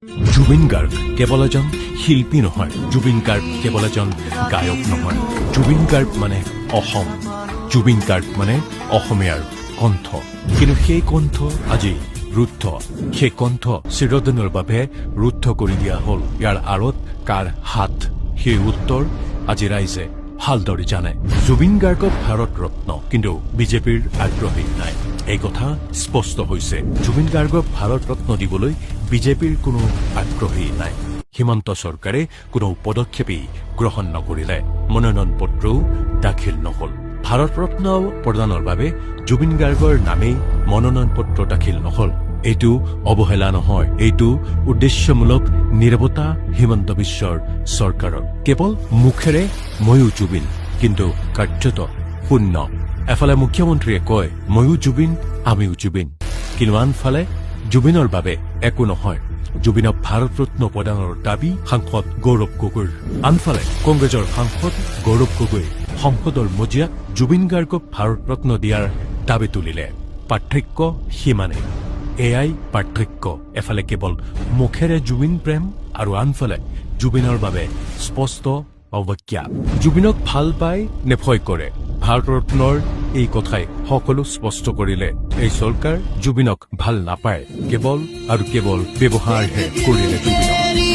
জুবিন গাৰ্গ কেৱল এজন শিল্পী নহয়, জুবিন গাৰ্গ কেৱল এজন গায়ক নহয়, জুবিন গাৰ্গ মানে অসম, জুবিন গাৰ্গ মানে অসমীয়াৰ কণ্ঠ। কিন্তু সেই কণ্ঠ আজি ৰুদ্ধ, সেই কণ্ঠ চিৰদিনৰ বাবে ৰুদ্ধ কৰি দিয়া হ'ল। ইয়াৰ আঁৰত কাৰ হাত, সেই উত্তৰ আজি ৰাইজে ভালদৰে জানে। জুবিন গাৰ্গক ভাৰত ৰত্ন, কিন্তু বিজেপিৰ আগ্ৰহী নাই, এই কথা স্পষ্ট হৈছে। জুবিন গাৰ্গক ভাৰত ৰত্ন দিবলৈ বিজেপিৰ কোনো আগ্ৰহী নাই। হিমন্ত চৰকাৰে কোনো পদক্ষেপেই গ্ৰহণ নকৰিলে, মনোনয়ন পত্ৰও দাখিল নহল। ভাৰত ৰত্ন প্ৰদানৰ বাবে জুবিন গাৰ্গৰ নামেই মনোনয়ন পত্ৰ দাখিল নহল। এইটো অৱহেলা নহয়, এইটো উদ্দেশ্যমূলক নীৰৱতা হিমন্ত বিশ্বৰ চৰকাৰৰ। কেৱল মুখেৰে ময়ো জুবিন, কিন্তু কাৰ্যত শূন্য। এফালে মুখ্যমন্ত্ৰীয়ে কয় ময়ো জুবিন, আমিও জুবিন, কিন্তু আনফালে জুবিনৰ বাবে একো নহয়। জুবিনক ভাৰত ৰত্ন প্ৰদানৰ দাবী সাংসদ গৌৰৱ গগৈৰ। আনফালে কংগ্ৰেছৰ সাংসদ গৌৰৱ গগৈ সংসদৰ মজিয়াত জুবিন গাৰ্গক ভাৰত ৰত্ন দিয়াৰ দাবী তুলিলে। পাৰ্থক্য সিমানেই, এয়াই পাৰ্থক্য। এফালে কেৱল মুখেৰে জুবিন প্ৰেম আৰু আনফালে জুবিনৰ বাবে স্পষ্ট অৱজ্ঞা। জুবিনক ভাল পায় নে ভয় কৰে, ভাৰত ৰত্নৰ এই কথাই সকলো স্পষ্ট কৰিলে। এই চৰকাৰ জুবিনক ভাল নাপায়, কেৱল আৰু কেৱল ব্যৱহাৰহে কৰিলে জুবিনক।